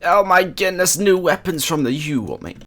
Oh my goodness, new weapons from the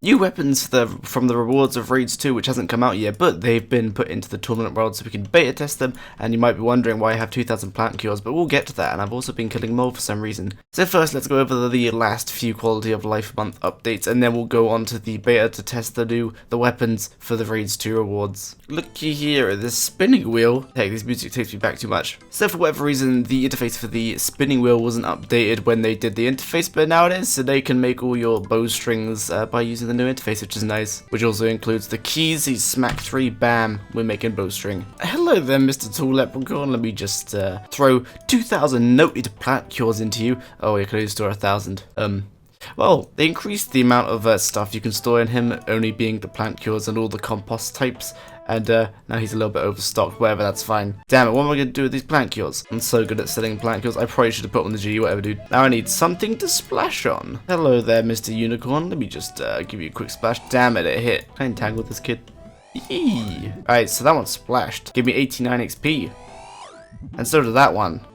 New weapons from the rewards of Raids 2, which hasn't come out yet, but they've been put into the tournament world so we can beta test them, and you might be wondering why I have 2,000 plant cures, but we'll get to that, and I've also been killing more for some reason. So first, let's go over the last few quality of life month updates, and then we'll go on to the beta to test the weapons for the Raids 2 rewards. Looky here at this spinning wheel. Heck, this music takes me back too much. So for whatever reason, the interface for the spinning wheel wasn't updated when they did the interface, but now it is. So they can make all your bowstrings by using the new interface, which is nice. Which also includes the keys. He's smack 3, bam, we're making bowstring. Hello there, Mr. Tool Leprechaun. Let me just throw 2,000 noted plant cures into you. Oh, you can only store 1,000. Well, they increased the amount of stuff you can store in him, only being the plant cures and all the compost types. And now he's a little bit overstocked, whatever, that's fine. Damn it, what am I going to do with these plant cures? I'm so good at selling plant cures, I probably should have put on the G, whatever, dude. Now I need something to splash on. Hello there, Mr. Unicorn. Let me just give you a quick splash. Damn it, it hit. Can I entangle this kid? Eee. Alright, so that one splashed. Give me 89 XP. And so did that one.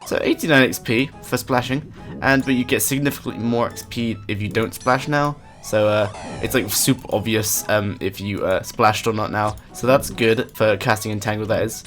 So 89 XP for splashing, but you get significantly more XP if you don't splash now. So it's like super obvious if you splashed or not now. So that's good for casting Entangle, that is.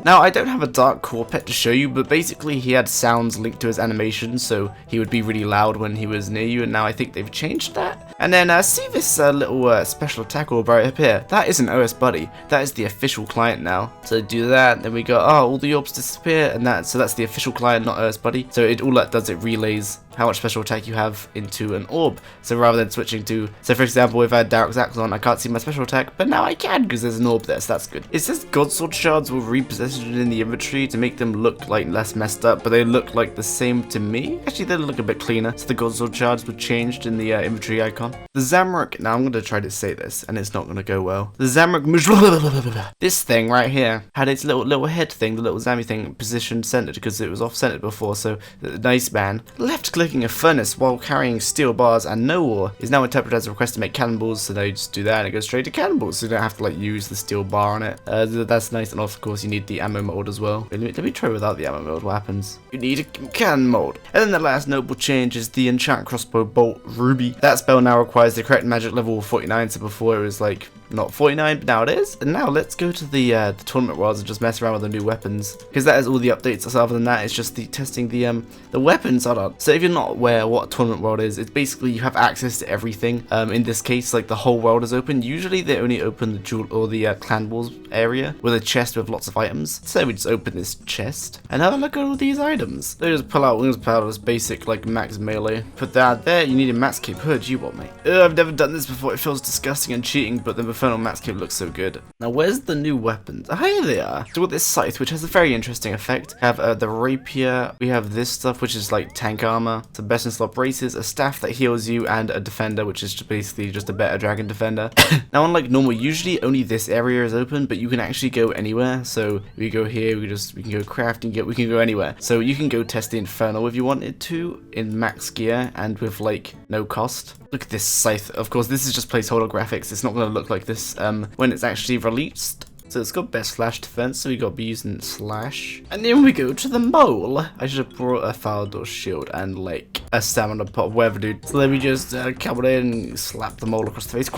Now, I don't have a dark core pet to show you, but basically he had sounds linked to his animation, so he would be really loud when he was near you, and now I think they've changed that. And then see this little special attack orb right up here? That isn't OS Buddy, that is the official client now. So do that, then we go, oh, all the orbs disappear, and so that's the official client, not OS Buddy. So all that does, it relays how much special attack you have into an orb. So rather than switching to, so for example, if I had Dark's Axe on, I can't see my special attack, but now I can because there's an orb there, so that's good. It says Godsword shards were repositioned in the inventory to make them look like less messed up, but they look like the same to me. Actually, they look a bit cleaner, so the Godsword shards were changed in the inventory icon. The Zemerik, now I'm going to try to say this, and it's not going to go well. The Zemerik, this thing right here, had its little head thing, the little Zammy thing, positioned centered because it was off-centered before, so nice man. Left-clicking a furnace while carrying steel bars and no ore is now interpreted as a request to make cannibals, so now you just do that and it goes straight to cannibals, so you don't have to like use the steel bar on it. That's nice, and of course you need the ammo mold as well. Let me try without the ammo mold, what happens? You need a cannon mold. And then the last notable change is the enchant crossbow bolt ruby. That spell now requires the correct magic level of 49, so before it was like not 49, but now it is. And now let's go to the tournament worlds and just mess around with the new weapons, because that is all the updates. So other than that, it's just the testing the weapons. Hold on. So if you're not aware what a tournament world is, it's basically you have access to everything. In this case, like the whole world is open. Usually they only open the jewel or the clan walls area with a chest with lots of items. So we just open this chest and have a look at all these items. They just pull out this basic like max melee. Put that there. You need a max cape hood. You want, mate? I've never done this before. It feels disgusting and cheating, but the Infernal max cape looks so good. Now where's the new weapons? Oh, here they are. So with this Scythe, which has a very interesting effect. We have the rapier. We have this stuff, which is like tank armor. So best in slot braces, a staff that heals you, and a defender, which is basically just a better dragon defender. Now unlike normal, usually only this area is open, but you can actually go anywhere. So we go here, we can go crafting, we can go anywhere. So you can go test the Infernal if you wanted to in max gear and with like no cost. Look at this Scythe. Of course, this is just placeholder graphics. It's not going to look like this when it's actually released. So it's got best slash defense, so we got to be using slash. And then we go to the mole. I should have brought a Falador shield and like a stamina pot, whatever, dude. So let me just come in and slap the mole across the face.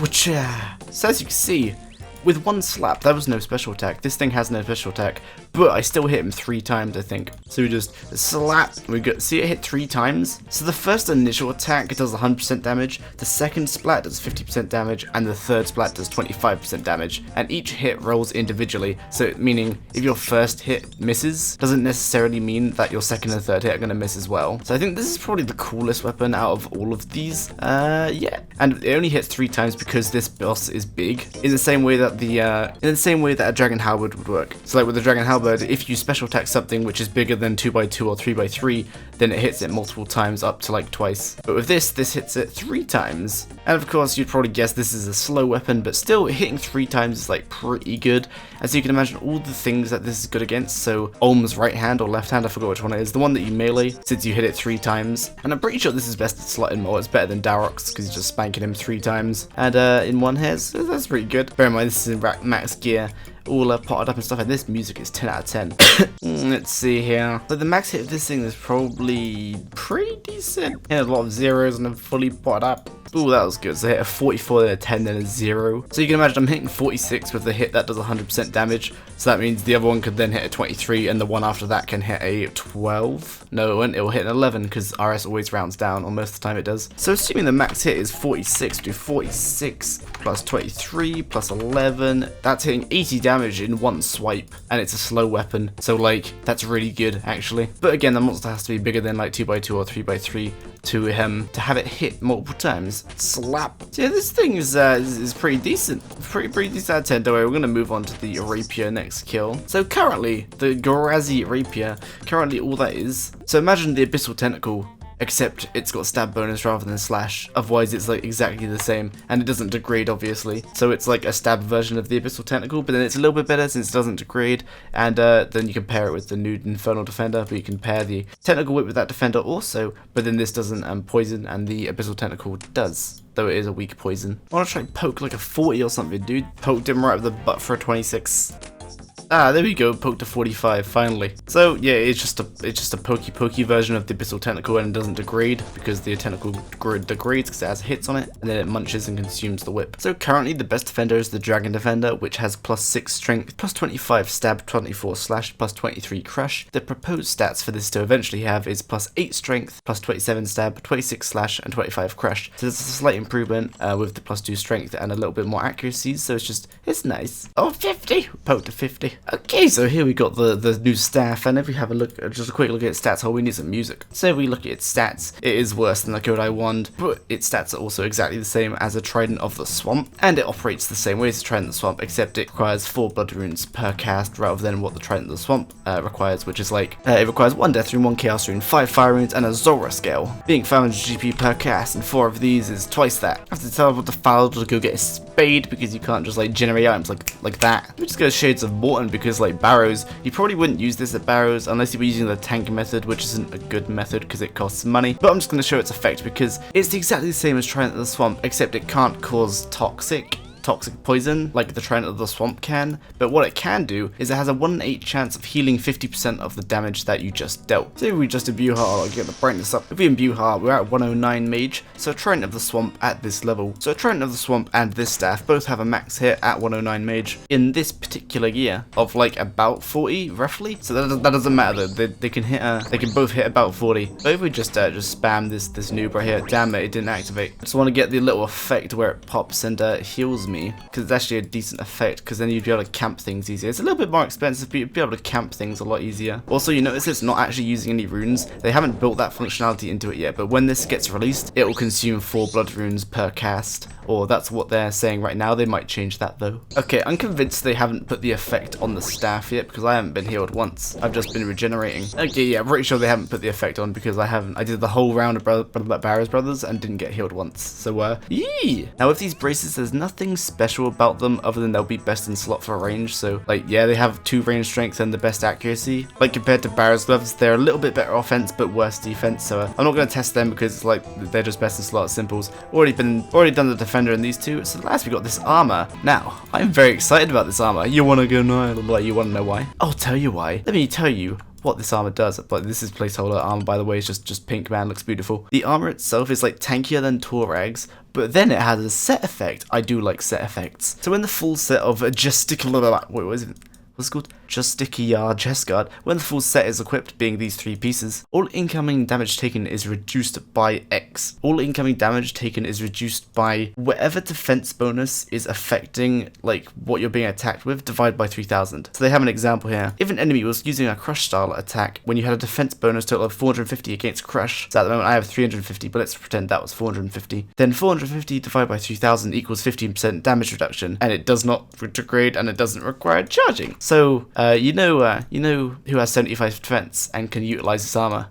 So as you can see, with one slap, there was no special attack. This thing has no special attack, but I still hit him 3 times, I think. So we just slap, see it hit 3 times. So the first initial attack does 100% damage, the second splat does 50% damage, and the third splat does 25% damage. And each hit rolls individually, so meaning if your first hit misses, doesn't necessarily mean that your second and third hit are going to miss as well. So I think this is probably the coolest weapon out of all of these. Yeah. And it only hits 3 times because this boss is big, in the same way that a dragon halberd would work. So like with the dragon halberd, if you special attack something which is bigger than 2x2 or 3x3, then it hits it multiple times up to like twice. But with this hits it 3 times. And of course you'd probably guess this is a slow weapon, but still hitting 3 times is like pretty good. As you can imagine, all the things that this is good against. So Olm's right hand or left hand, I forgot which one it is, the one that you melee, since you hit it 3 times. And I'm pretty sure this is best at slotting more. It's better than Darok's because you're just spanking him 3 times. And in one hit, so that's pretty good. Bear in mind this is in max gear. all potted up and stuff, and this music is 10 out of 10. Let's see here. So the max hit of this thing is probably pretty decent. Yeah, a lot of zeros and a fully potted up. Ooh, that was good. So I hit a 44, then a 10, then a 0. So you can imagine I'm hitting 46 with the hit that does 100% damage. So that means the other one could then hit a 23, and the one after that can hit a 12. No, it won't. It will hit an 11 because RS always rounds down, or most of the time it does. So assuming the max hit is 46, do 46 plus 23 plus 11. That's hitting 80 damage in one swipe, and it's a slow weapon. So like, that's really good actually. But again, the monster has to be bigger than like 2x2 or 3x3 to have it hit multiple times. Slap. So yeah, this thing is pretty decent. Pretty decent out of 10. Don't worry, we're gonna move on to the rapier next kill. So currently, the Gorazi rapier, currently all that is. So imagine the abyssal tentacle, except it's got stab bonus rather than slash. Otherwise it's like exactly the same, and it doesn't degrade obviously. So it's like a stab version of the abyssal tentacle, but then it's a little bit better since it doesn't degrade. And then you can pair it with the new infernal defender, but you can pair the tentacle whip with that defender also, but then this doesn't poison, and the abyssal tentacle does, though it is a weak poison. I want to try and poke like a 40 or something, dude. Poked him right up the butt for a 26. Ah, there we go, poked to 45, finally. So yeah, it's just a pokey version of the abyssal tentacle, and it doesn't degrade because the tentacle degrades because it has hits on it, and then it munches and consumes the whip. So currently the best defender is the dragon defender, which has plus 6 strength, plus 25 stab, 24 slash, plus 23 crush. The proposed stats for this to eventually have is plus 8 strength, plus 27 stab, 26 slash, and 25 crush. So there's a slight improvement with the plus 2 strength and a little bit more accuracy, so it's nice. Oh, 50! Poked to 50. Okay, so here we got the new staff, and if we have a look, just a quick look at its stats, we need some music. So if we look at its stats, it is worse than the Kodai wand, but its stats are also exactly the same as a Trident of the Swamp, and it operates the same way as a Trident of the Swamp, except it requires 4 blood runes per cast rather than what the Trident of the Swamp requires, which is like, it requires 1 death rune, 1 chaos rune, 5 fire runes, and a Zora scale, being 500 GP per cast, and 4 of these is twice that. I have to tell the Foul to go get a spade because you can't just like generate items like that. We just go Shades of Morton because like Barrows, you probably wouldn't use this at Barrows unless you were using the tank method, which isn't a good method because it costs money. But I'm just going to show its effect because it's exactly the same as Trident of the Swamp, except it can't cause toxic poison like the Trident of the Swamp can, but what it can do is it has a 1 in 8 chance of healing 50% of the damage that you just dealt. So if we just imbue heart, I'll get the brightness up. If we imbue heart, we're at 109 mage, so Trident of the Swamp at this level. So Trident of the Swamp and this staff both have a max hit at 109 mage in this particular gear of like about 40 roughly. So that doesn't matter though. They can hit they can both hit about 40. But if we just spam this noob right here, damn it didn't activate. I just want to get the little effect where it pops and heals me, because it's actually a decent effect, because then you'd be able to camp things easier. It's a little bit more expensive, but you'd be able to camp things a lot easier. Also, you notice it's not actually using any runes. They haven't built that functionality into it yet, but when this gets released, it will consume 4 blood runes per cast, or that's what they're saying right now. They might change that though. Okay, I'm convinced they haven't put the effect on the staff yet, because I haven't been healed once. I've just been regenerating. Okay, yeah, I'm pretty sure they haven't put the effect on because I did the whole round of Barrows Brothers and didn't get healed once. So, yee! Now with these braces, there's nothing special about them other than they'll be best in slot for range. So like, yeah, they have 2 range strength and the best accuracy. Like compared to Barrows gloves, they're a little bit better offense but worse defense. So I'm not going to test them because like they're just best in slot simples. Already done the defender in these 2. So last we got this armor. Now I'm very excited about this armor. You want to go know? Like, you want to know why? I'll tell you why. Let me tell you what this armor does. But this is placeholder armor, by the way. It's just pink, man, looks beautiful. The armor itself is like tankier than Torag's, but then it has a set effect. I do like set effects. So in the full set of Gesticular, wait, what is it? What's it called? Justicia Chestguard. When the full set is equipped, being these 3 pieces, all incoming damage taken is reduced by X. All incoming damage taken is reduced by whatever defense bonus is affecting like what you're being attacked with, divided by 3000. So they have an example here. If an enemy was using a crush style attack when you had a defense bonus total of 450 against crush, so at the moment I have 350, but let's pretend that was 450. Then 450 divided by 3000 equals 15% damage reduction, and it does not degrade and it doesn't require charging. So you know who has 75 defense and can utilize this armor?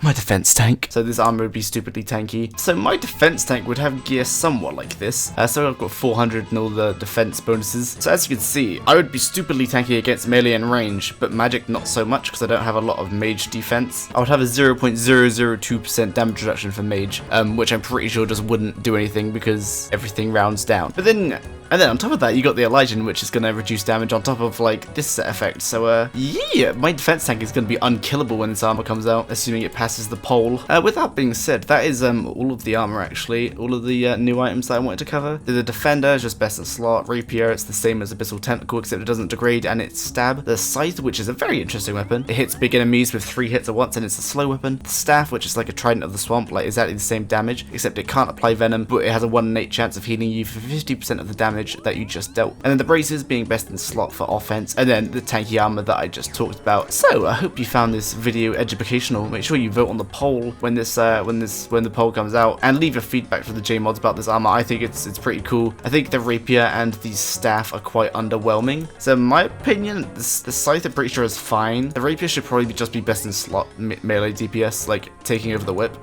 my defense tank. So this armor would be stupidly tanky. So my defense tank would have gear somewhat like this. So I've got 400 and all the defense bonuses. So as you can see, I would be stupidly tanky against melee and range, but magic not so much because I don't have a lot of mage defense. I would have a 0.002% damage reduction for mage, which I'm pretty sure just wouldn't do anything because everything rounds down. But then on top of that, you got the Elysian, which is going to reduce damage on top of, like, this set effect. So, yeah, my defense tank is going to be unkillable when this armor comes out, assuming it passes the poll. With that being said, that is all of the armor, actually. All of the new items that I wanted to cover. The Defender is just best in slot. Rapier, it's the same as Abyssal Tentacle, except it doesn't degrade and it's stab. The Scythe, which is a very interesting weapon. It hits big enemies with 3 hits at once, and it's a slow weapon. The Staff, which is like a Trident of the Swamp, like exactly the same damage, except it can't apply Venom, but it has a 1 in 8 chance of healing you for 50% of the damage that you just dealt. And then the Braces being best in slot for offense, and then the tanky armor that I just talked about. So I hope you found this video educational. Make sure you vote on the poll when the poll comes out, and leave your feedback for the JMods about this armor. I think it's pretty cool. I think the Rapier and the Staff are quite underwhelming. So in my opinion, the Scythe I'm pretty sure is fine. The Rapier should probably just be best in slot melee DPS, like taking over the whip.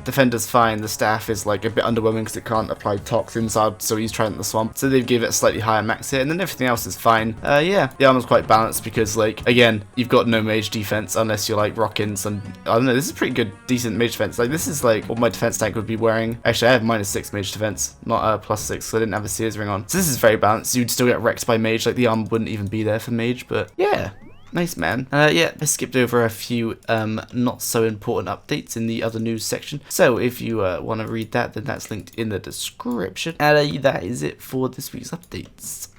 Defender's fine. The Staff is like a bit underwhelming because it can't apply toxins, so he's trying the swamp. So they've given it a slightly higher max hit, and then everything else is fine. Yeah, the armor's quite balanced because, like, again, you've got no mage defense unless you're like rocking some, I don't know, this is pretty good, decent mage defense. Like, this is like what my defense tank would be wearing. Actually, I have -6 mage defense, not +6, so I didn't have a Sears ring on. So this is very balanced. You'd still get wrecked by mage, like the armor wouldn't even be there for mage, but yeah. Nice, man. Yeah, I skipped over a few not so important updates in the other news section. So if you want to read that, then that's linked in the description. And that is it for this week's updates.